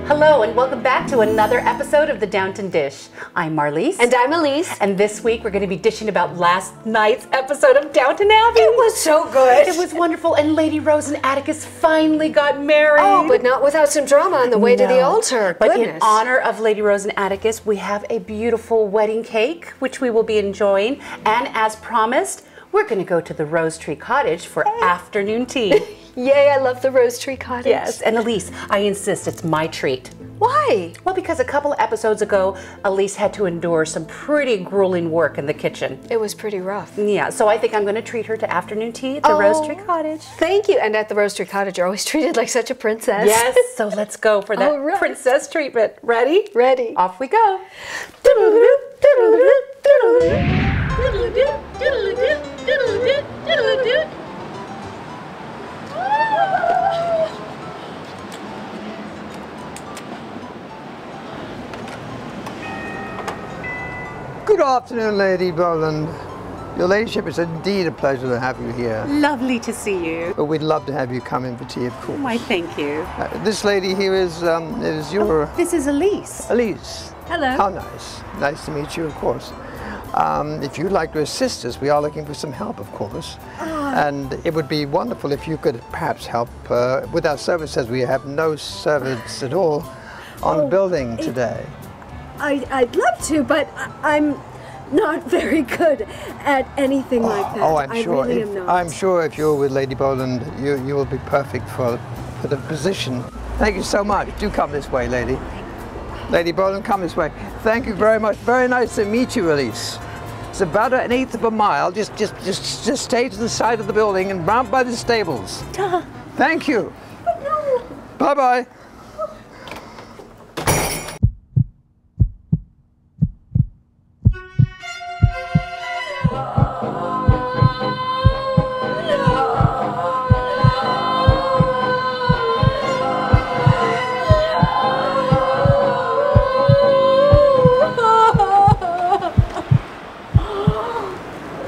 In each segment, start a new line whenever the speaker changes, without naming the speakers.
Hello and welcome back to another episode of the Downton Dish. I'm Marlise.
And I'm Elise.
And this week we're going to be dishing about last night's episode of Downton Abbey.
It was so good.
It was wonderful, and Lady Rose and Atticus finally got married.
Oh, but not without some drama on the way to the altar.
But
Goodness.
in honor of Lady Rose and Atticus, we have a beautiful wedding cake, which we will be enjoying. And as promised, we're going to go to the Rose Tree Cottage for afternoon tea.
Yay, I love the Rose Tree Cottage.
Yes, and Elise, I insist it's my treat.
Why?
Well, because a couple of episodes ago, Elise had to endure some pretty grueling work in the kitchen.
It was pretty rough.
Yeah, so I think I'm going to treat her to afternoon tea at the Rose Tree Cottage.
Thank you. And at the Rose Tree Cottage, you're always treated like such a princess.
Yes, so let's go for that princess treatment. Ready?
Ready.
Off we go.
Good afternoon, Lady Boland. Your Ladyship, it's indeed a pleasure to have you here.
Lovely to see you.
But we'd love to have you come in for tea, of course.
Why, thank you.
This lady here is your...
This is Elise.
Elise.
Hello.
How nice. Nice to meet you, of course. If you'd like to assist us, we are looking for some help, of course. And it would be wonderful if you could perhaps help with our service, as we have no servants at all on the building today.
I'd love to, but I'm not very good at anything like that.
Oh, I'm sure.
Really am not.
I'm sure if you're with Lady Boland, you will be perfect for the position. Thank you so much. Do come this way, lady. Lady Boland, come this way. Thank you very much. Very nice to meet you, Elise. It's about an eighth of a mile. Just stay to the side of the building and round by the stables. Thank you. Bye-bye.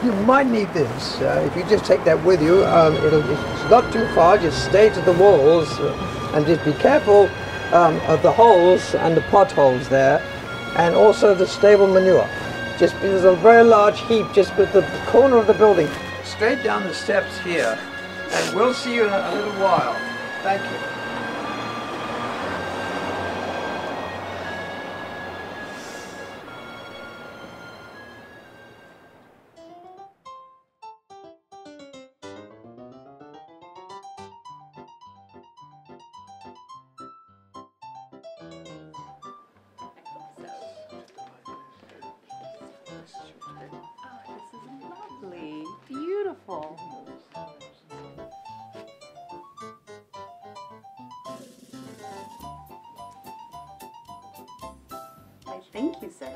You might need this. If you just take that with you, it's not too far. Just stay to the walls and just be careful of the holes and the potholes there, and also the stable manure. There's a very large heap just with the corner of the building. Straight down the steps here, and we'll see you in a little while. Thank you.
Lovely. Beautiful. I thank you, sir.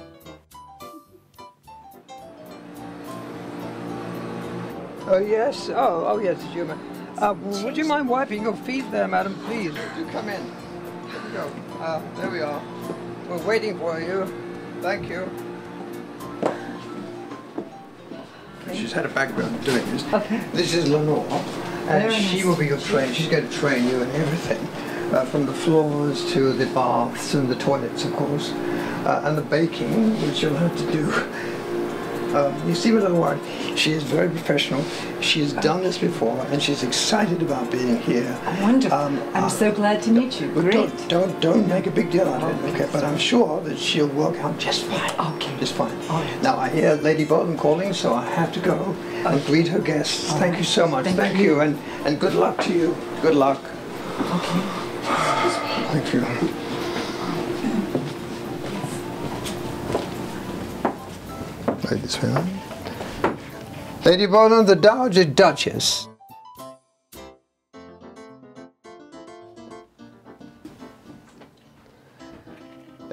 Oh, yes. Oh, yes, it's you. Would you mind wiping your feet there, madam, please? Do come in. There we go. There we are. We're waiting for you. Thank you. She's had a background doing this. Okay. This is Lenore, and she will be your trainer. She's going to train you in everything, from the floors to the baths and the toilets, of course, and the baking, which you'll have to do. You see with Lenore, she is very professional. She has done this before, and she's excited about being here.
Wonderful. I'm so glad to meet you. Great.
Don't make a big deal out of it, okay? But I'm sure that she'll work out just fine.
Okay.
Just fine.
All right.
Now, I hear Lady Boland calling, so I have to go and greet her guests. Thank you so much. Thank you, and good luck to you. Good luck.
Okay.
Thank you. Right this way. Lady Boland, the Dowager Duchess.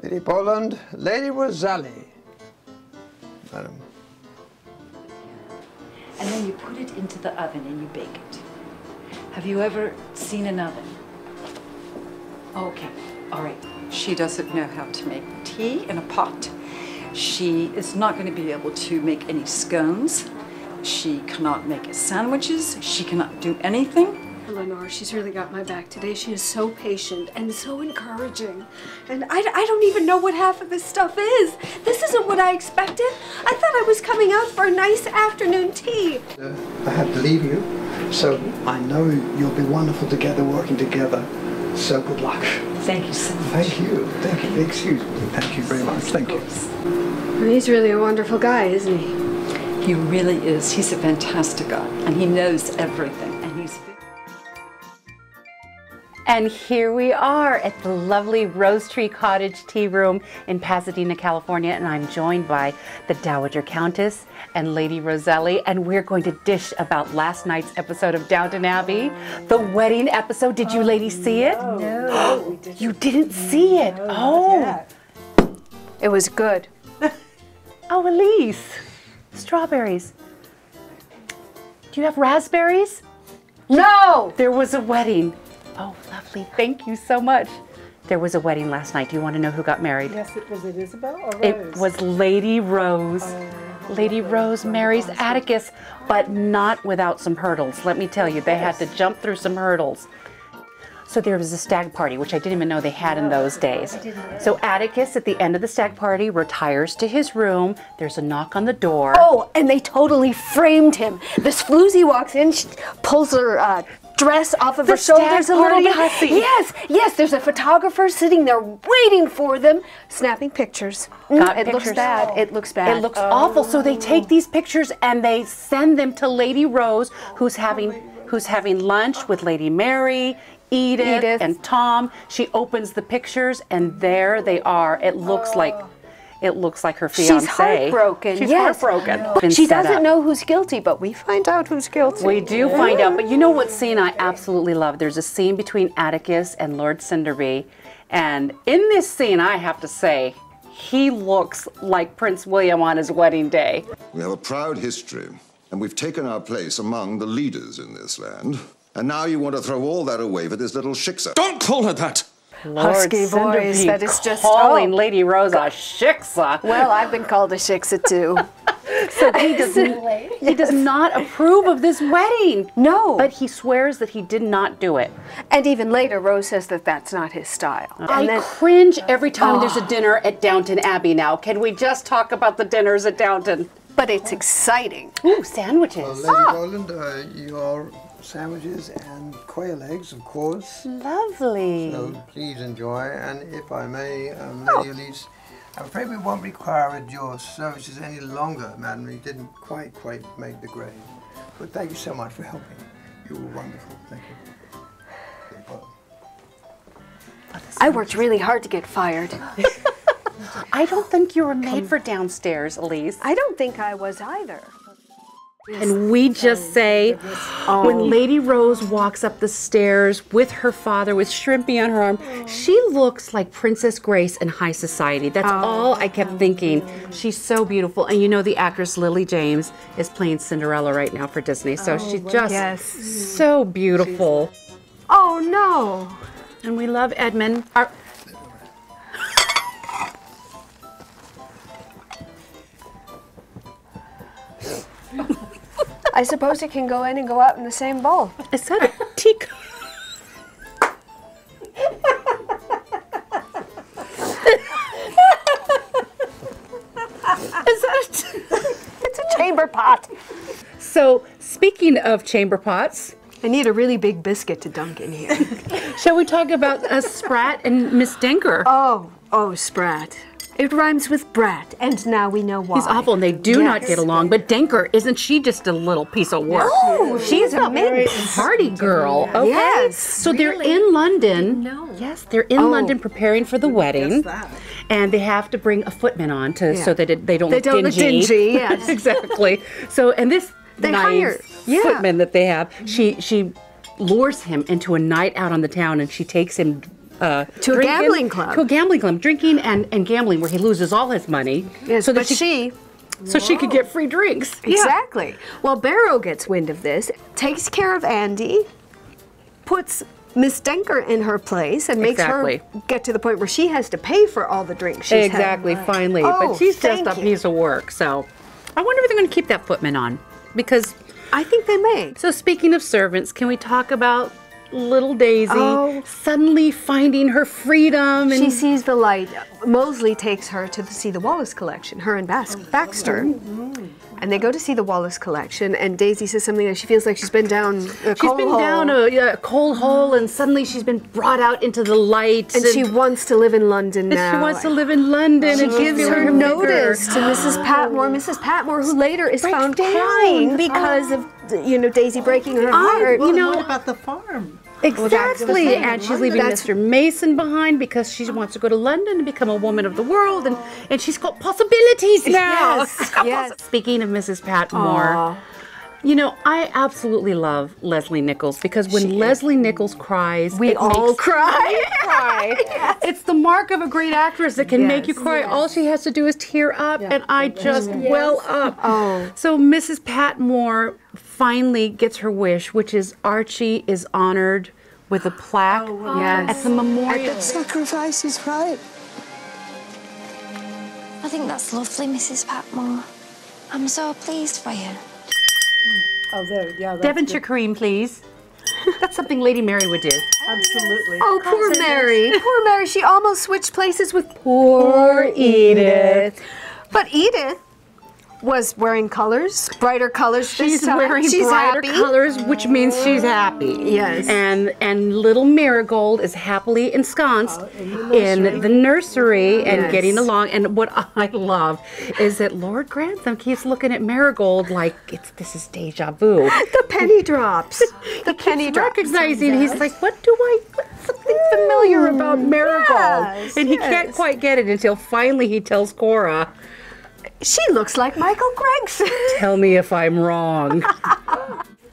Lady Boland, Lady Rosalie. Madam.
put it into the oven and you bake it. Have you ever seen an oven? Okay, all right. She doesn't know how to make tea in a pot. She is not going to be able to make any scones. She cannot make sandwiches. She cannot do anything.
Eleanor, she's really got my back today. She is so patient and so encouraging. And I don't even know what half of this stuff is. This isn't what I expected. I thought I was coming out for a nice afternoon tea.
I have to leave you, so I know you'll be wonderful together, working together. So good luck.
Thank you so much.
Thank you. Thank you. Excuse me. Thank you very much. Thank you.
He's really a wonderful guy, isn't he?
He really is. He's a fantastic guy, and he knows everything.
And here we are at the lovely Rose Tree Cottage tea room in Pasadena, California, and I'm joined by the Dowager Countess and Lady Roselli, and we're going to dish about last night's episode of Downton Abbey, the wedding episode. Did you ladies see it?
No.
You didn't see it? Oh.
It was good.
Oh, Elise. Strawberries. Do you have raspberries?
No!
There was a wedding. Oh, lovely. Thank you so much. There was a wedding last night. Do you want to know who got married?
Yes, was it Isabel or Rose?
It was Lady Rose. Lady Rose marries Atticus, but not without some hurdles. Let me tell you, they had to jump through some hurdles. So there was a stag party, which I didn't even know they had in those days. So Atticus, at the end of the stag party, retires to his room. There's a knock on the door.
Oh, and they totally framed him. This floozy walks in, she pulls her dress off of her shoulders a little bit. Yes, yes, there's a photographer sitting there waiting for them, snapping pictures. It looks bad. It looks bad.
It looks awful. So they take these pictures and they send them to Lady Rose, who's having lunch with Lady Mary, Edith, and Tom. She opens the pictures and there they are. It looks like her fiance.
She's heartbroken.
She's heartbroken.
But she doesn't know who's guilty, but we find out who's guilty.
We do find out. But you know what scene I absolutely love? There's a scene between Atticus and Lord Sinderby. And in this scene, I have to say, he looks like Prince William on his wedding day.
We have a proud history, and we've taken our place among the leaders in this land. And now you want to throw all that away for this little shiksa.
Don't call her that!
Lord
Husky
Sinderby
voice, that is just
calling Lady Rose a shiksa.
Well, I've been called a shiksa too.
So he does not approve of this wedding.
No.
But he swears that he did not do it.
And even later, Rose says that that's not his style.
I cringe every time there's a dinner at Downton Abbey now. Can we just talk about the dinners at Downton?
But it's exciting.
Ooh, sandwiches.
Lady Roland, your sandwiches and quail eggs, of course.
Lovely.
So please enjoy. And if I may, Lady Elise, I'm afraid we won't require your services any longer, madam. You didn't quite make the grade. But thank you so much for helping. You were wonderful. Thank you.
I worked really hard to get fired.
I don't think you were made for downstairs, Elise.
I don't think I was either.
And we just say, when Lady Rose walks up the stairs with her father with Shrimpy on her arm, she looks like Princess Grace in high society. That's all I kept thinking. She's so beautiful. And you know the actress Lily James is playing Cinderella right now for Disney. So she's just so beautiful.
Oh, no.
And we love Edmund.
I suppose it can go in and go out in the same bowl.
Is that a teacup?
It's a chamber pot.
So, speaking of chamber pots,
I need a really big biscuit to dunk in here.
shall we talk about Sprat and Miss Denker?
Oh, Sprat. It rhymes with brat, and now we know why.
He's awful, and they do not get along. But Denker, isn't she just a little piece of work?
No, she's a
party girl. Okay.
Yes.
So they're in London. No. Yes, they're in London preparing for the wedding, and they have to bring a footman on so that they don't look dingy.
Look dingy. Yes.
Exactly. So, and this nice footman that they have, she lures him into a night out on the town, and she takes him
to a gambling club.
To a gambling club, drinking and gambling, where he loses all his money.
Yes,
so
but she
so she could get free drinks.
Exactly. Well, Barrow gets wind of this, takes care of Andy, puts Miss Denker in her place, and makes her get to the point where she has to pay for all the drinks she's had.
Finally.
Oh,
but she's just a
thank you.
piece of work. So I wonder if they're going to keep that footman on, because
I think they may.
So speaking of servants, can we talk about little Daisy suddenly finding her freedom? And
She sees the light. Mosley takes her to see the Wallace collection, her and Baxter. And they go to see the Wallace collection, and Daisy says something that she feels like she's been down a
coal hole, and suddenly she's been brought out into the light.
And she wants to live in London now.
She wants to live in London.
She
and
gives her notice to Mrs. Patmore. Mrs. Patmore, who later is found crying because of, Daisy breaking her heart.
What about the farm?
Exactly, and she's leaving Mr. Mason behind because she wants to go to London and become a woman of the world, and she's got possibilities now.
Yes.
Speaking of Mrs. Patmore, I absolutely love Leslie Nichols, because when Leslie Nichols cries,
we all cry.
It's the mark of a great actress that can make you cry. All she has to do is tear up, and I just well up. So Mrs. Patmore finally gets her wish, which is Archie is honored with a plaque at the memorial.
The sacrifice is right.
I think that's lovely, Mrs. Patmore. I'm so pleased for you.
Devonshire cream, please. That's something Lady Mary would do.
Absolutely.
Oh, poor Mary. Poor Mary. She almost switched places with poor Edith. But Edith was wearing colors, brighter colors this time.
Wearing brighter colors, which means she's happy.
Yes.
And little Marigold is happily ensconced in the nursery and getting along. And what I love is that Lord Grantham keeps looking at Marigold like this is deja vu.
The penny drops. The penny drops.
Recognizing, he's like, what's something familiar about Marigold? And he can't quite get it until finally he tells Cora,
she looks like Michael Gregson.
Tell me if I'm wrong.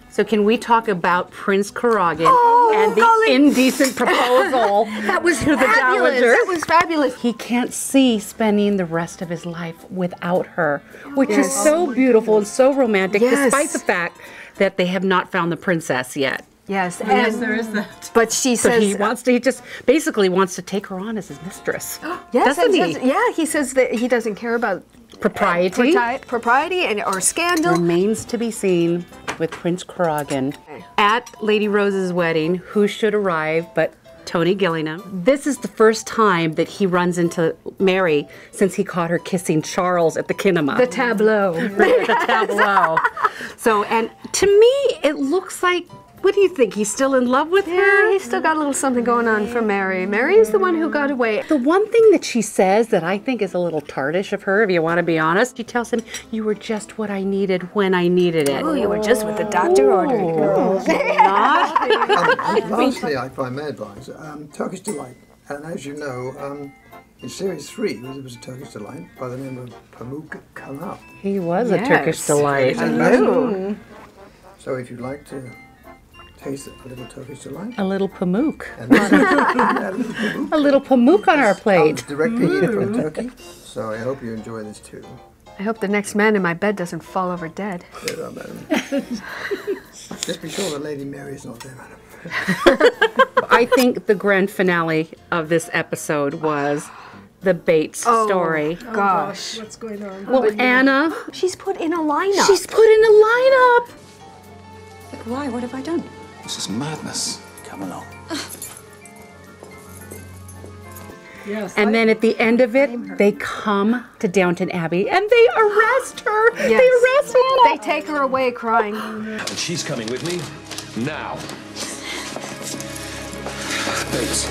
So can we talk about Prince Corrigan and the indecent proposal
that was
to the Dowager?
That was fabulous.
He can't see spending the rest of his life without her, which is so beautiful and so romantic, despite the fact that they have not found the princess yet.
Yes,
yes, there is that.
But she says
he just basically wants to take her on as his mistress.
Yes,
doesn't he?
Yeah, he says that he doesn't care about
propriety
or scandal.
Remains to be seen with Prince Corrigan at Lady Rose's wedding. Who should arrive but Tony Gillingham? This is the first time that he runs into Mary since he caught her kissing Charles at the kinema.
The tableau.
The tableau. So, and to me, it looks like, what do you think? He's still in love with her?
He's still got a little something going on for Mary. Mary is the one who got away.
The one thing that she says that I think is a little tartish of her, if you want to be honest, she tells him, you were just what I needed when I needed it.
Oh, you were just what the doctor ordered.
Lastly, if I may advise, Turkish Delight. And as you know, in Series 3, there was a Turkish Delight by the name of Pamuk Kanal.
He was a Turkish Delight.
So if you'd like to taste a little Turkish Delight.
A little pamuk. A little pamuk on our plate.
Directly here from Turkey. So I hope you enjoy this too.
I hope the next man in my bed doesn't fall over dead.
There are, madam. Just be sure that Lady Mary is not there, madam.
I think the grand finale of this episode was the Bates story.
Oh, gosh.
What's going on?
Well, Anna.
She's put in a lineup.
She's put in a lineup.
But why? What have I done?
This is madness. Come along.
Yes.
And then at the end of it, they come to Downton Abbey and they arrest her.
Yes.
They arrest Anna.
They take her away crying.
And she's coming with me now.
Bates.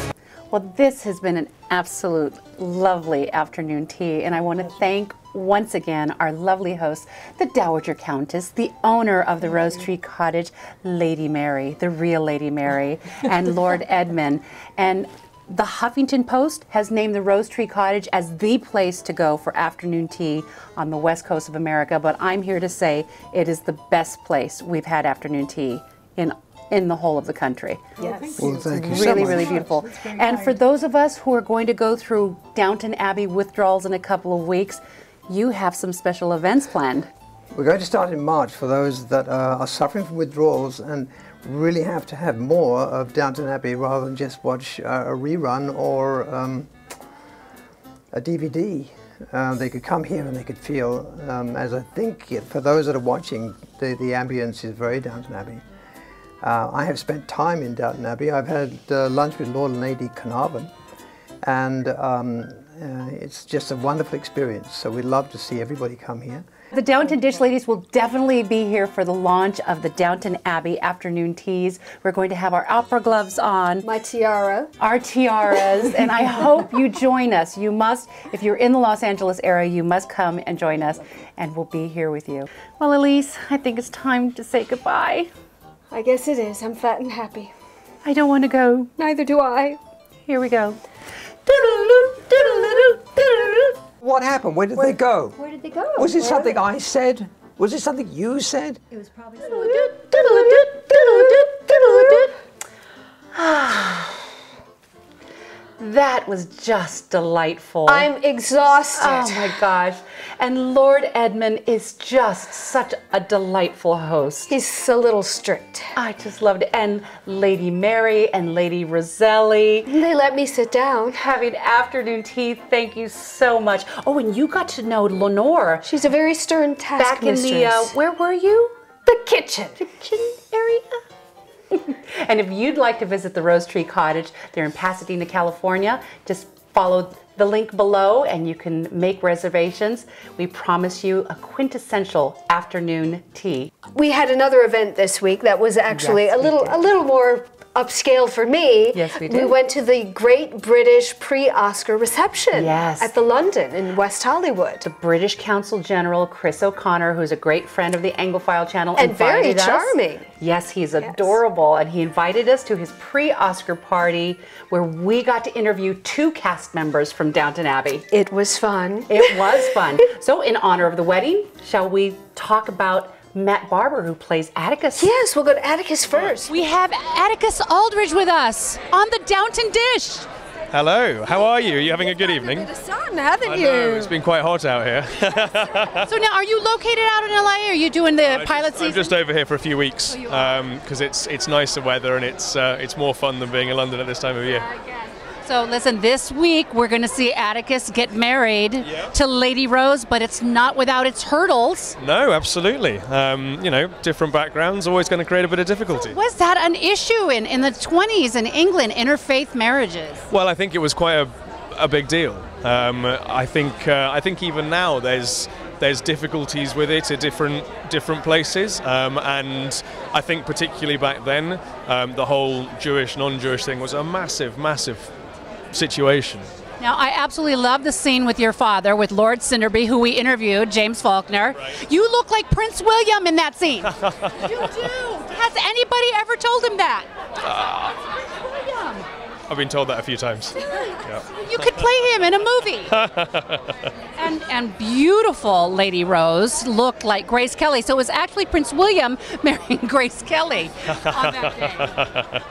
Well, this has been an absolute lovely afternoon tea, and I want to thank once again our lovely host, the Dowager Countess, the owner of the Rose Tree Cottage, Lady Mary, the real Lady Mary, and Lord Edmund. And the Huffington Post has named the Rose Tree Cottage as the place to go for afternoon tea on the west coast of America, but I'm here to say it is the best place we've had afternoon tea in the whole of the country.
Yes.
Well, thank you so
Really,
much.
really beautiful. And for those of us who are going to go through Downton Abbey withdrawals in a couple of weeks, you have some special events planned.
We're going to start in March for those that are suffering from withdrawals and really have to have more of Downton Abbey rather than just watch a rerun or a DVD. They could come here and they could feel, as I think for those that are watching, the ambience is very Downton Abbey. I have spent time in Downton Abbey. I've had lunch with Lord and Lady Carnarvon, and it's just a wonderful experience. So we'd love to see everybody come here.
The Downton Dish ladies will definitely be here for the launch of the Downton Abbey afternoon teas. We're going to have our opera gloves on.
My tiara.
Our tiaras, and I hope you join us. You must, if you're in the Los Angeles area, you must come and join us, and we'll be here with you. Well, Elise, I think it's time to say goodbye.
I guess it is. I'm fat and happy.
I don't want to go.
Neither do I.
Here we go.
What happened? Where did they go?
Where did they go?
Was it something I said? Was it something you said?
It was probably
That was just delightful.
I'm exhausted.
Oh my gosh. And Lord Edmund is just such a delightful host.
He's a little strict.
I just loved it. And Lady Mary and Lady Roselli.
They let me sit down.
Having afternoon tea, thank you so much. Oh, and you got to know Lenore.
She's a very stern taskmistress.
Back in the, where were you?
The kitchen.
The kitchen area? And if you'd like to visit the Rose Tree Cottage, they're in Pasadena, California. Just follow the link below and you can make reservations. We promise you a quintessential afternoon tea.
We had another event this week that was actually a little more upscale for me.
Yes, we did.
We went to the Great British pre-Oscar reception at the London in West Hollywood.
The British Consul General, Chris O'Connor, who's a great friend of the Anglophile channel,
and very charming.
Yes, he's adorable, and he invited us to his pre-Oscar party where we got to interview 2 cast members from Downton Abbey.
It was fun.
It was fun. So in honor of the wedding, shall we talk about Matt Barber, who plays Atticus?
Yes, we'll go to Atticus first.
We have Atticus Aldridge with us on the Downton Dish.
Hello, how are you? Are you having a good evening?
A bit of sun, haven't you?
Know, it's been quite hot out here.
So now, are you located out in LA? Or are you doing the pilot season?
I'm just over here for a few weeks because it's nicer weather and it's more fun than being in London at this time of year.
So listen, this week we're going to see Atticus get married to Lady Rose, but it's not without its hurdles.
No, absolutely. You know, different backgrounds always going to create a bit of difficulty.
So was that an issue in the 20s in England, interfaith marriages?
Well, I think it was quite a big deal. I think even now there's difficulties with it at different places, and I think particularly back then the whole Jewish non-Jewish thing was a massive situation.
Now, I absolutely love the scene with your father, with Lord Sinderby, who we interviewed, James Faulkner. Right. You look like Prince William in that scene. You do. Has anybody ever told him that? William.
I've been told that a few times.
You could play him in a movie. And beautiful Lady Rose looked like Grace Kelly. So it was actually Prince William marrying Grace Kelly on that day.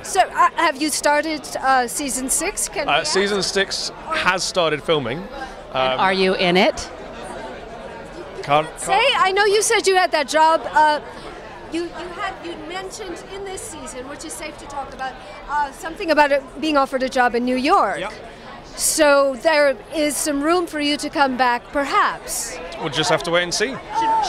So, have you started season 6?
Season 6 has started filming.
And are you in it?
Can't.
I know you said you had that job. You mentioned in this season, which is safe to talk about, something about it being offered a job in New York.
Yep.
So there is some room for you to come back, perhaps.
We'll just have to wait and see.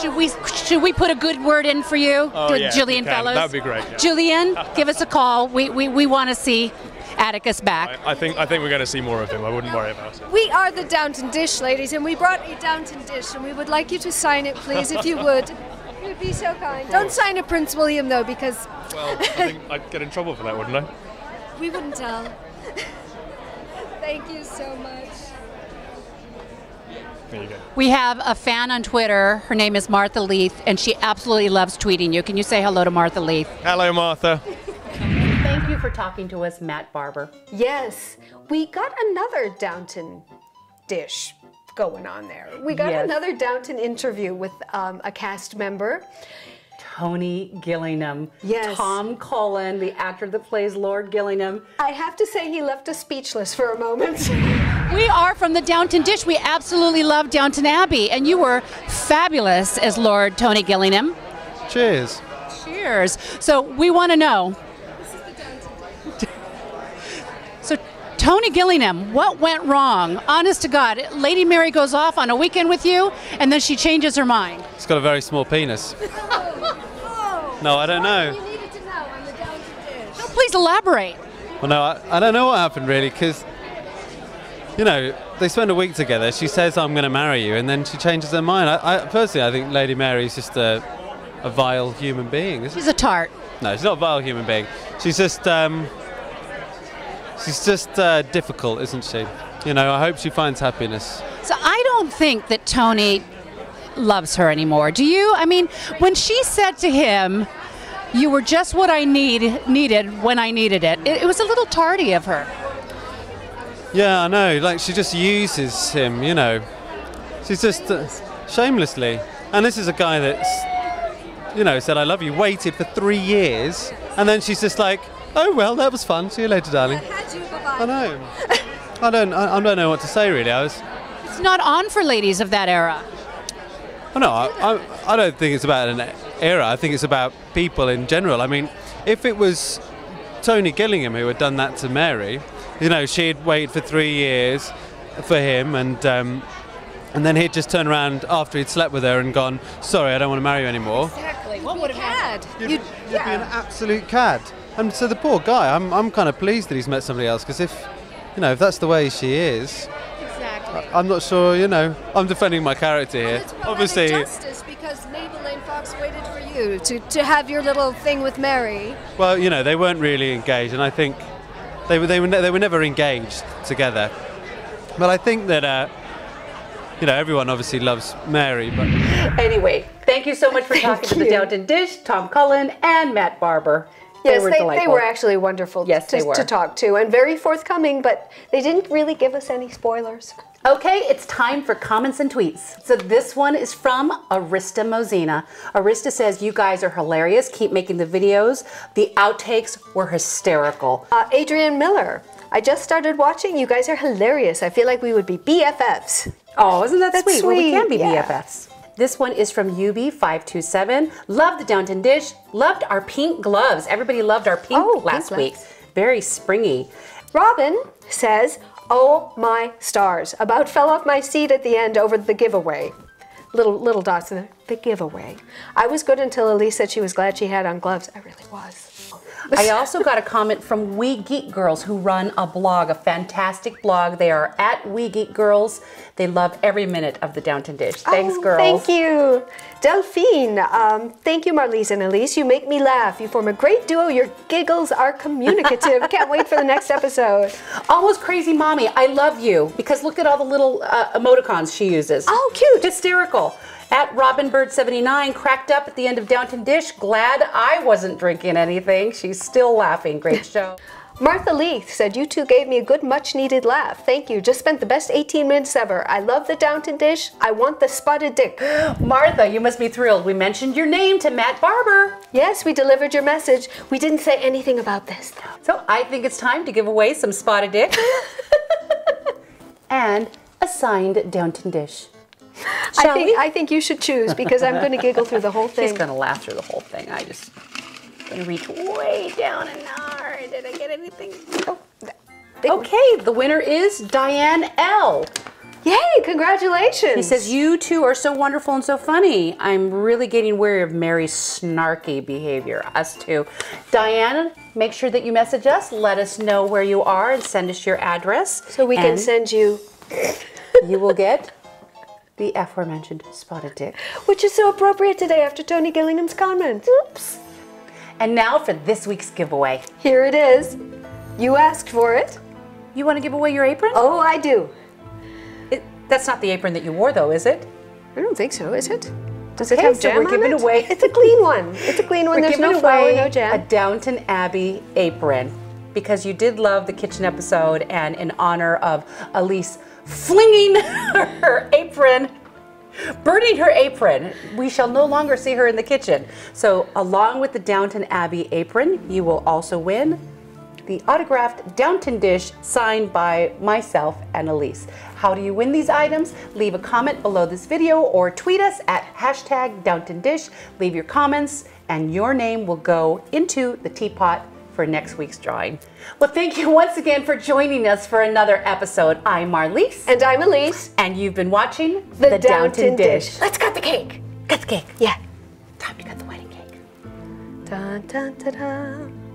Should we put a good word in for you, Gillian Fellows?
That'd be great. Yeah.
Gillian, give us a call. We want to see Atticus back.
I think we're going to see more of him. I wouldn't worry about it.
We are the Downton Dish ladies, and we brought a Downton Dish, and we would like you to sign it, please, if you would. You'd be so kind. Don't sign a Prince William, though, because...
Well, I think I'd get in trouble for that, wouldn't I?
We wouldn't tell. Thank you so much.
There you go.
We have a fan on Twitter. Her name is Martha Leith, and she absolutely loves tweeting you. Can you say hello to Martha Leith?
Hello, Martha.
Thank you for talking to us, Matt Barber.
Yes, we got another Downton Dish going on there. We got another Downton interview with a cast member.
Tony Gillingham.
Yes.
Tom Cullen, the actor that plays Lord Gillingham.
I have to say he left us speechless for a moment.
We are from the Downton Dish. We absolutely love Downton Abbey, and you were fabulous as Lord Tony Gillingham.
Cheers.
Cheers. So we want to know. So Tony Gillingham, what went wrong? Honest to God, Lady Mary goes off on a weekend with you, and then she changes her mind.
It's got a very small penis. No, I don't know.
You needed to know on the Downton Dish.
No, please elaborate.
Well, no, I don't know what happened really, because, you know, they spend a week together. She says, I'm going to marry you, and then she changes her mind. Personally, I think Lady Mary is just a vile human being.
She's a tart.
No, she's not a vile human being. She's just difficult, isn't she? You know, I hope she finds happiness.
So I don't think that Tony loves her anymore. Do you? I mean, when she said to him, you were just what I needed when I needed it, it was a little tardy of her.
Yeah, I know. Like, she just uses him, you know. She's just shamelessly. And this is a guy that's, you know, said, I love you, waited for 3 years, and then she's just like, oh, well, that was fun. See you later, darling. I know. I don't know what to say, really.
It's not on for ladies of that era.
Oh, no, I don't think it's about an era. I think it's about people in general. I mean, if it was Tony Gillingham who had done that to Mary, you know, she'd wait for 3 years for him, and then he'd just turn around after he'd slept with her and gone, sorry, I don't want to marry you anymore.
Exactly. What would have happened?
You'd be an absolute cad. And so the poor guy, I'm kind of pleased that he's met somebody else, because if that's the way she is,
exactly.
I'm not sure, you know, I'm defending my character here.
Well,
obviously.
Justice, because Mabel Lane Fox waited for you to have your little thing with Mary.
Well, you know, they weren't really engaged, and I think they were never engaged together. But I think that you know, everyone obviously loves Mary, but
anyway, thank you so much for talking to the Downton Dish, Tom Cullen and Matt Barber.
Yes, they were actually wonderful to talk to, and very forthcoming, but they didn't really give us any spoilers.
Okay, it's time for comments and tweets. So this one is from Arista Mosina. Arista says, you guys are hilarious. Keep making the videos. The outtakes were hysterical.
Adrian Miller, I just started watching. You guys are hilarious. I feel like we would be BFFs.
Oh, isn't that sweet? Well, we can be BFFs. This one is from UB527. Loved the Downton Dish. Loved our pink gloves. Everybody loved our pink last week. Very springy.
Robin says, oh my stars. About fell off my seat at the end over the giveaway. Little dots in there. The giveaway. I was good until Elise said she was glad she had on gloves. I really was.
I also got a comment from We Geek Girls, who run a blog, a fantastic blog. They are at We Geek Girls. They love every minute of the Downton Dish. Thanks, girls.
Thank you. Delphine, thank you, Marlise and Elise. You make me laugh. You form a great duo. Your giggles are communicative. Can't wait for the next episode.
Almost Crazy Mommy, I love you. Because look at all the little emoticons she uses.
Oh, cute.
Hysterical. At RobinBird79, cracked up at the end of Downton Dish. Glad I wasn't drinking anything. She's still laughing. Great show.
Martha Leith said, you two gave me a good, much-needed laugh. Thank you. Just spent the best 18 minutes ever. I love the Downton Dish. I want the spotted dick.
Martha, you must be thrilled. We mentioned your name to Matt Barber.
Yes, we delivered your message. We didn't say anything about this, though.
So I think it's time to give away some spotted dick and a signed Downton Dish.
I think you should choose, because I'm going to giggle through the whole thing.
She's going to laugh through the whole thing. I just going to reach way down and did I get anything? Oh. Okay, the winner is Diane L.
Yay, congratulations.
He says, you two are so wonderful and so funny. I'm really getting wary of Mary's snarky behavior. Us too. Diane, make sure that you message us. Let us know where you are and send us your address.
So we can send you...
You will get... the aforementioned spotted dick.
Which is so appropriate today after Tony Gillingham's comment.
Oops. And now for this week's giveaway.
Here it is. You asked for it.
You want to give away your apron?
Oh, I do.
That's not the apron that you wore, though, is it?
I don't think so, is it? Does it have jam on it?
We're giving away...
It's a clean one. It's a clean one. There's no flour, no jam.
A Downton Abbey apron, because you did love the kitchen episode, and in honor of Elise flinging her apron burning her apron. We shall no longer see her in the kitchen. So along with the Downton Abbey apron, you will also win the autographed Downton Dish signed by myself and Elise. How do you win these items? Leave a comment below this video or tweet us at #DowntonDish. Leave your comments and your name will go into the teapot for next week's drawing. Well, thank you once again for joining us for another episode. I'm Marlise.
And I'm Elise.
And you've been watching
The Downton Dish.
Let's cut the cake.
Cut the cake.
Yeah.
Time to cut the wedding cake.
Dun, dun, dun, dun.